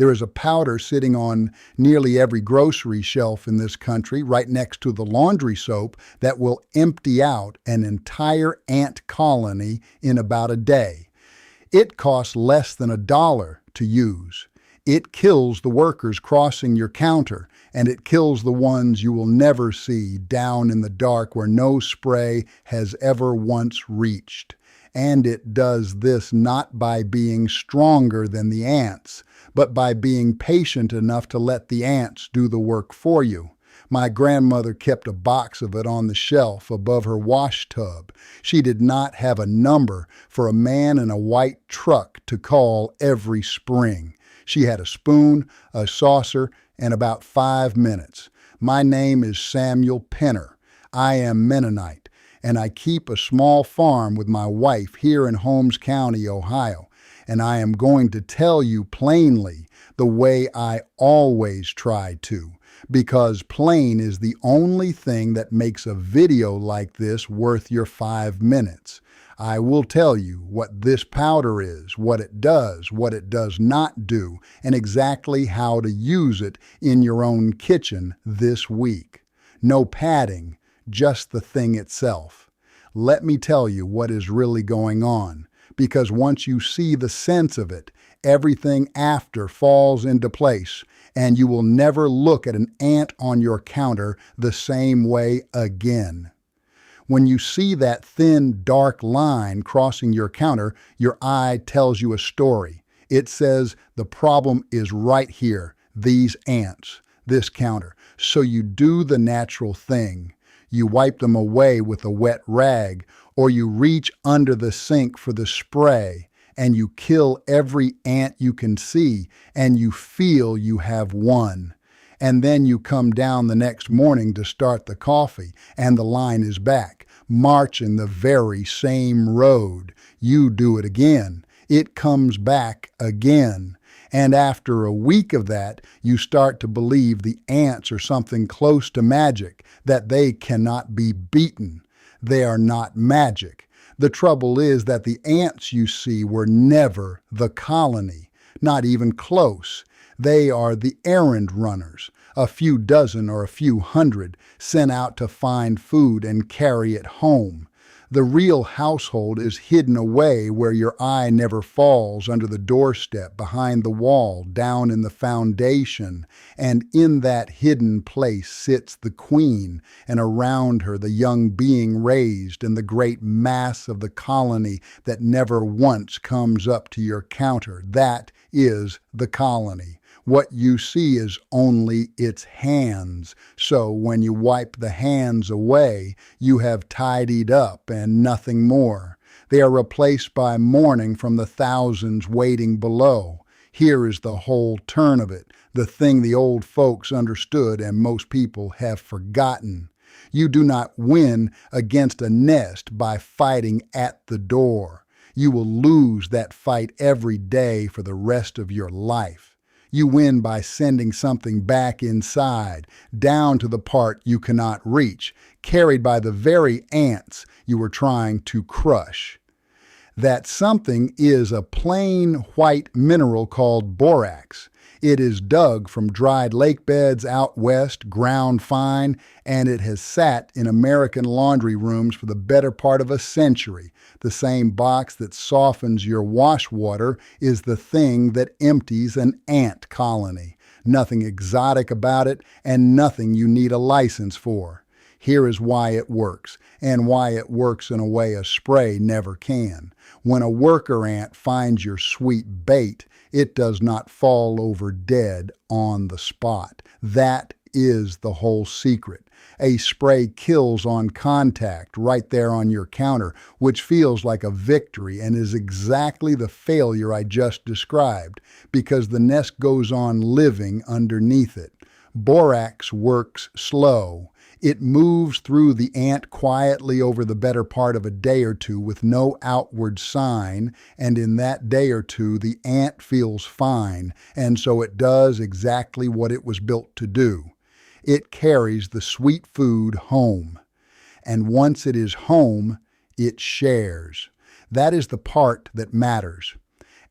There is a powder sitting on nearly every grocery shelf in this country, right next to the laundry soap, that will empty out an entire ant colony in about a day. It costs less than $1 to use. It kills the workers crossing your counter, and it kills the ones you will never see down in the dark where no spray has ever once reached. And it does this not by being stronger than the ants, but by being patient enough to let the ants do the work for you. My grandmother kept a box of it on the shelf above her wash tub. She did not have a number for a man in a white truck to call every spring. She had a spoon, a saucer, and about 5 minutes. My name is Samuel Penner. I am Mennonite, and I keep a small farm with my wife here in Holmes County, Ohio. And I am going to tell you plainly the way I always try to, because plain is the only thing that makes a video like this worth your 5 minutes. I will tell you what this powder is, what it does not do, and exactly how to use it in your own kitchen this week. No padding, just the thing itself. Let me tell you what is really going on, because once you see the sense of it, everything after falls into place, and you will never look at an ant on your counter the same way again. When you see that thin, dark line crossing your counter, your eye tells you a story. It says the problem is right here, these ants, this counter. So you do the natural thing. You wipe them away with a wet rag, or you reach under the sink for the spray, and you kill every ant you can see, and you feel you have won. And then you come down the next morning to start the coffee, and the line is back, marching the very same road. You do it again. It comes back again. And after a week of that, you start to believe the ants are something close to magic, that they cannot be beaten. They are not magic. The trouble is that the ants you see were never the colony, not even close. They are the errand runners, a few dozen or a few hundred, sent out to find food and carry it home. The real household is hidden away where your eye never falls, under the doorstep, behind the wall, down in the foundation. And in that hidden place sits the queen, and around her the young being raised, and the great mass of the colony that never once comes up to your counter. That is the colony. What you see is only its hands. So when you wipe the hands away, you have tidied up and nothing more. They are replaced by mourning from the thousands waiting below. Here is the whole turn of it, the thing the old folks understood and most people have forgotten. You do not win against a nest by fighting at the door. You will lose that fight every day for the rest of your life. You win by sending something back inside, down to the part you cannot reach, carried by the very ants you were trying to crush. That something is a plain white mineral called borax. It is dug from dried lake beds out west, ground fine, and it has sat in American laundry rooms for the better part of a century. The same box that softens your wash water is the thing that empties an ant colony. Nothing exotic about it, and nothing you need a license for. Here is why it works, and why it works in a way a spray never can. When a worker ant finds your sweet bait, it does not fall over dead on the spot. That is the whole secret. A spray kills on contact right there on your counter, which feels like a victory and is exactly the failure I just described, because the nest goes on living underneath it. Borax works slow. It moves through the ant quietly over the better part of a day or two with no outward sign, and in that day or two the ant feels fine, and so it does exactly what it was built to do. It carries the sweet food home. And once it is home, it shares. That is the part that matters.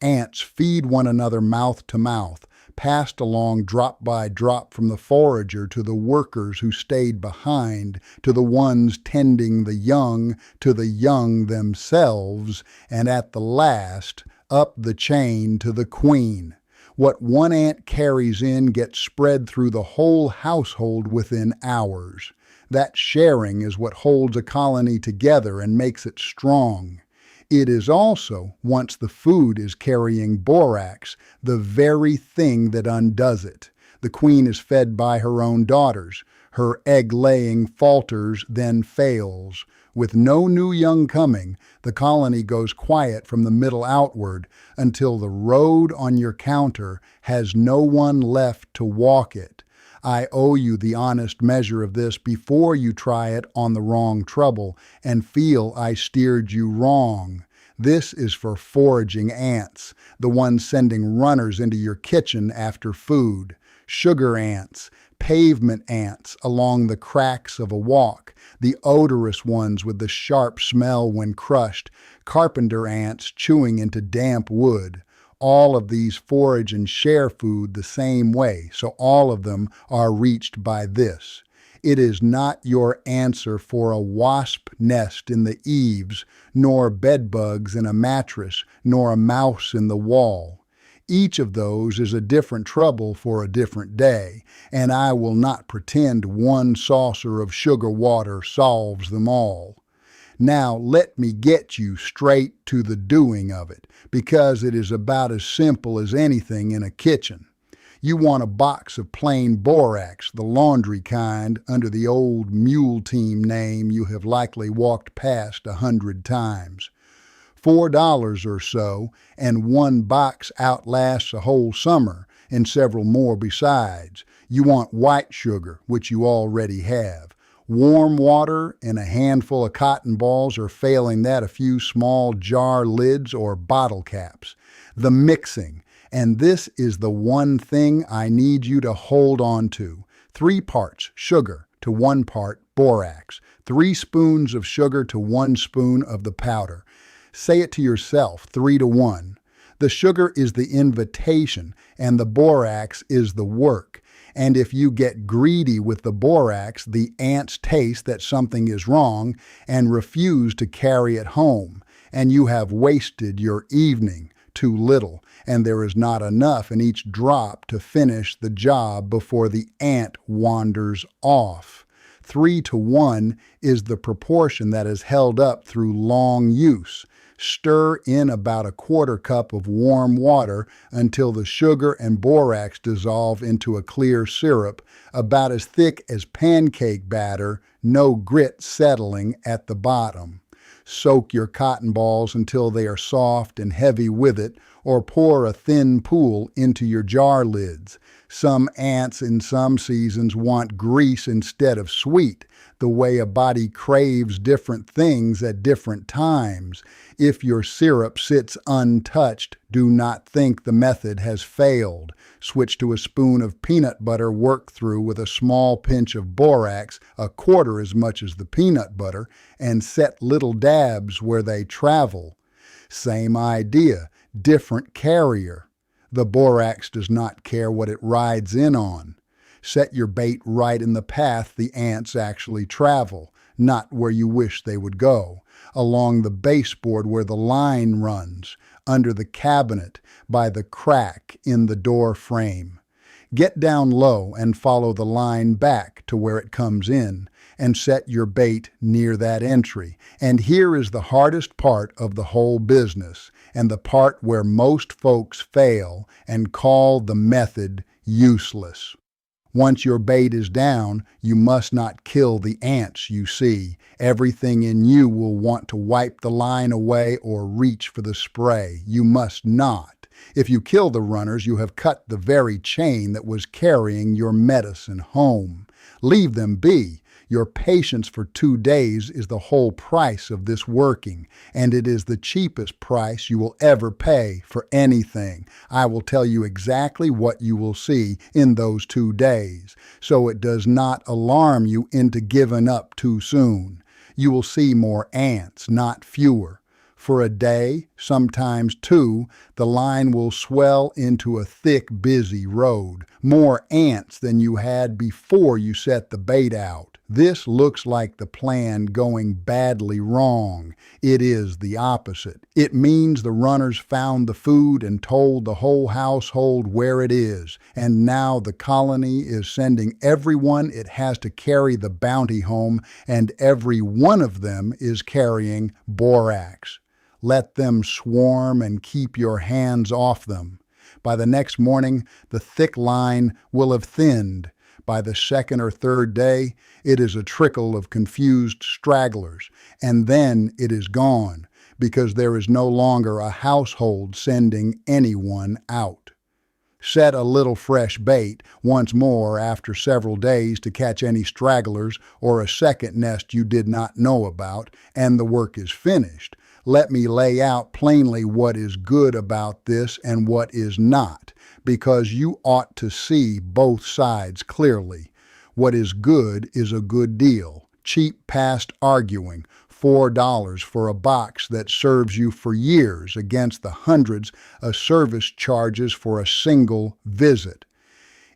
Ants feed one another mouth to mouth, passed along drop by drop from the forager to the workers who stayed behind, to the ones tending the young, to the young themselves, and at the last, up the chain to the queen. What one ant carries in gets spread through the whole household within hours. That sharing is what holds a colony together and makes it strong. It is also, once the food is carrying borax, the very thing that undoes it. The queen is fed by her own daughters. Her egg-laying falters, then fails. With no new young coming, the colony goes quiet from the middle outward until the road on your counter has no one left to walk it. I owe you the honest measure of this before you try it on the wrong trouble and feel I steered you wrong. This is for foraging ants, the ones sending runners into your kitchen after food. Sugar ants, pavement ants along the cracks of a walk, the odorous ones with the sharp smell when crushed, carpenter ants chewing into damp wood. All of these forage and share food the same way, so all of them are reached by this. It is not your answer for a wasp nest in the eaves, nor bedbugs in a mattress, nor a mouse in the wall. Each of those is a different trouble for a different day, and I will not pretend one saucer of sugar water solves them all. Now let me get you straight to the doing of it, because it is about as simple as anything in a kitchen. You want a box of plain borax, the laundry kind, under the old mule team name you have likely walked past 100 times. $4 or so, and one box outlasts a whole summer, and several more besides. You want white sugar, which you already have. Warm water and a handful of cotton balls, or failing that, a few small jar lids or bottle caps. The mixing, and this is the one thing I need you to hold on to. 3 parts sugar to 1 part borax. 3 spoons of sugar to 1 spoon of the powder. Say it to yourself, 3 to 1. The sugar is the invitation, and the borax is the work. And if you get greedy with the borax, the ants taste that something is wrong and refuse to carry it home, and you have wasted your evening. Too little, and there is not enough in each drop to finish the job before the ant wanders off. 3 to 1 is the proportion that is held up through long use. Stir in about a 1/4 cup of warm water until the sugar and borax dissolve into a clear syrup, about as thick as pancake batter, no grit settling at the bottom. Soak your cotton balls until they are soft and heavy with it, or pour a thin pool into your jar lids. Some ants in some seasons want grease instead of sweet, the way a body craves different things at different times. If your syrup sits untouched, do not think the method has failed. Switch to a spoon of peanut butter worked through with a small pinch of borax, 1/4 as much as the peanut butter, and set little dabs where they travel. Same idea, different carrier. The borax does not care what it rides in on. Set your bait right in the path the ants actually travel, not where you wish they would go, along the baseboard where the line runs, under the cabinet, by the crack in the door frame. Get down low and follow the line back to where it comes in, and set your bait near that entry. And here is the hardest part of the whole business, and the part where most folks fail and call the method useless. Once your bait is down, you must not kill the ants you see. Everything in you will want to wipe the line away or reach for the spray. You must not. If you kill the runners, you have cut the very chain that was carrying your medicine home. Leave them be. Your patience for 2 days is the whole price of this working, and it is the cheapest price you will ever pay for anything. I will tell you exactly what you will see in those 2 days, so it does not alarm you into giving up too soon. You will see more ants, not fewer. For a day, sometimes two, the line will swell into a thick, busy road. More ants than you had before you set the bait out. This looks like the plan going badly wrong. It is the opposite. It means the runners found the food and told the whole household where it is, and now the colony is sending everyone it has to carry the bounty home, and every one of them is carrying borax. Let them swarm and keep your hands off them. By the next morning, the thick line will have thinned. By the second or third day, it is a trickle of confused stragglers, and then it is gone, because there is no longer a household sending anyone out. Set a little fresh bait once more after several days to catch any stragglers or a second nest you did not know about, and the work is finished. Let me lay out plainly what is good about this and what is not, because you ought to see both sides clearly. What is good is a good deal. Cheap past arguing. $4 for a box that serves you for years against the hundreds of service charges for a single visit.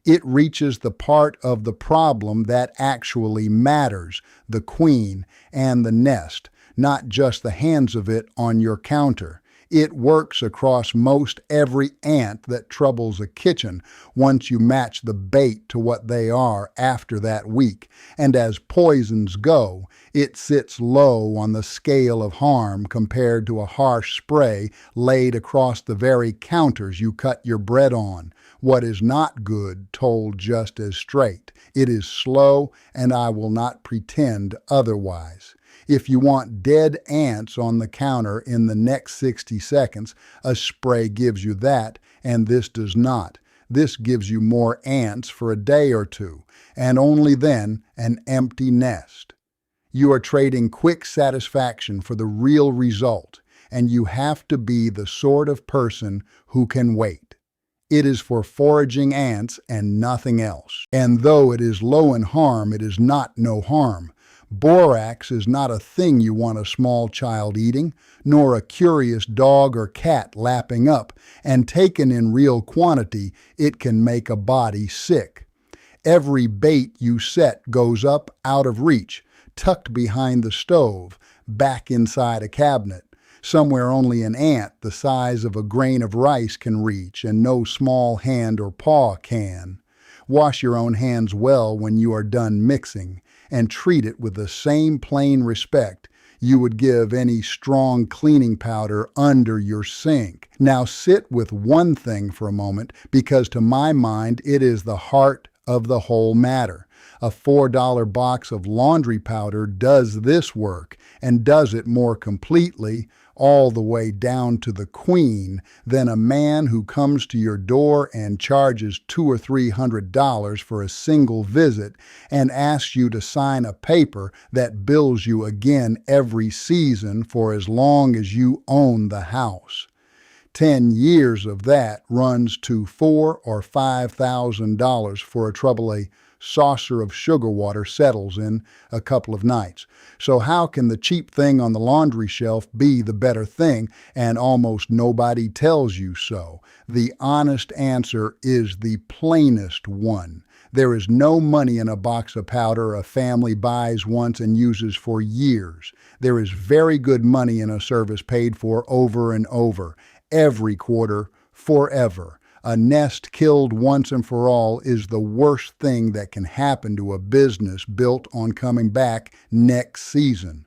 It reaches the part of the problem that actually matters, the queen and the nest, not just the hands of it on your counter. It works across most every ant that troubles a kitchen once you match the bait to what they are after that week. And as poisons go, it sits low on the scale of harm compared to a harsh spray laid across the very counters you cut your bread on. What is not good told just as straight. It is slow, and I will not pretend otherwise. If you want dead ants on the counter in the next 60 seconds, a spray gives you that, and this does not. This gives you more ants for a day or two, and only then an empty nest. You are trading quick satisfaction for the real result, and you have to be the sort of person who can wait. It is for foraging ants and nothing else. And though it is low in harm, it is not no harm. Borax is not a thing you want a small child eating, nor a curious dog or cat lapping up, and taken in real quantity, it can make a body sick. Every bait you set goes up out of reach, tucked behind the stove, back inside a cabinet, somewhere only an ant the size of a grain of rice can reach, and no small hand or paw can. Wash your own hands well when you are done mixing, and treat it with the same plain respect you would give any strong cleaning powder under your sink. Now sit with one thing for a moment, because to my mind it is the heart of the whole matter. A $4 box of laundry powder does this work, and does it more completely, all the way down to the queen, than a man who comes to your door and charges $200 or $300 for a single visit and asks you to sign a paper that bills you again every season for as long as you own the house. 10 years of that runs to $4,000 or $5,000 for a trouble a saucer of sugar water settles in a couple of nights. So how can the cheap thing on the laundry shelf be the better thing, and almost nobody tells you so? The honest answer is the plainest one. There is no money in a box of powder a family buys once and uses for years. There is very good money in a service paid for over and over, every quarter, forever. A nest killed once and for all is the worst thing that can happen to a business built on coming back next season.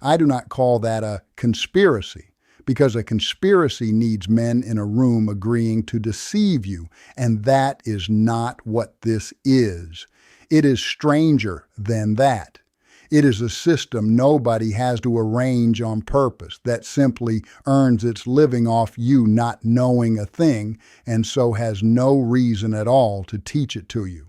I do not call that a conspiracy, because a conspiracy needs men in a room agreeing to deceive you, and that is not what this is. It is stranger than that. It is a system nobody has to arrange on purpose, that simply earns its living off you not knowing a thing, and so has no reason at all to teach it to you.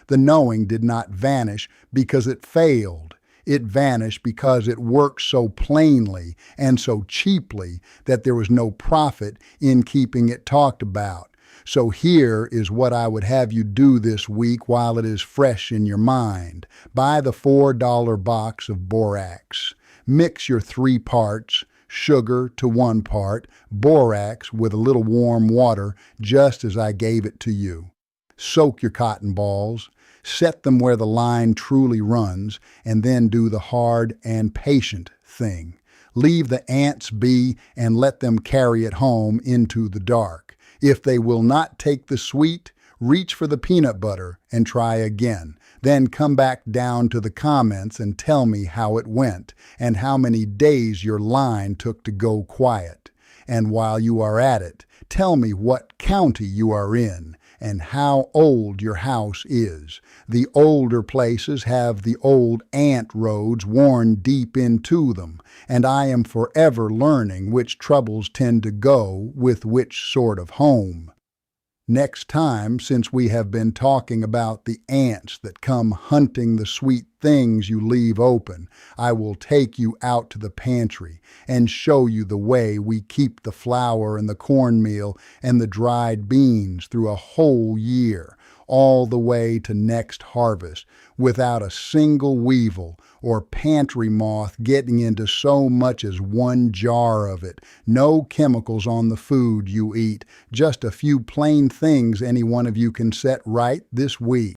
The knowing did not vanish because it failed. It vanished because it worked so plainly and so cheaply that there was no profit in keeping it talked about. So here is what I would have you do this week while it is fresh in your mind. Buy the $4 box of borax. Mix your 3 parts, sugar to 1 part, borax with a little warm water, just as I gave it to you. Soak your cotton balls, set them where the line truly runs, and then do the hard and patient thing. Leave the ants be and let them carry it home into the dark. If they will not take the sweet, reach for the peanut butter and try again. Then come back down to the comments and tell me how it went and how many days your line took to go quiet. And while you are at it, tell me what county you are in and how old your house is. The older places have the old ant roads worn deep into them, and I am forever learning which troubles tend to go with which sort of home. Next time, since we have been talking about the ants that come hunting the sweet things you leave open, I will take you out to the pantry and show you the way we keep the flour and the cornmeal and the dried beans through a whole year, all the way to next harvest, without a single weevil or pantry moth getting into so much as 1 jar of it. No chemicals on the food you eat, just a few plain things any one of you can set right this week.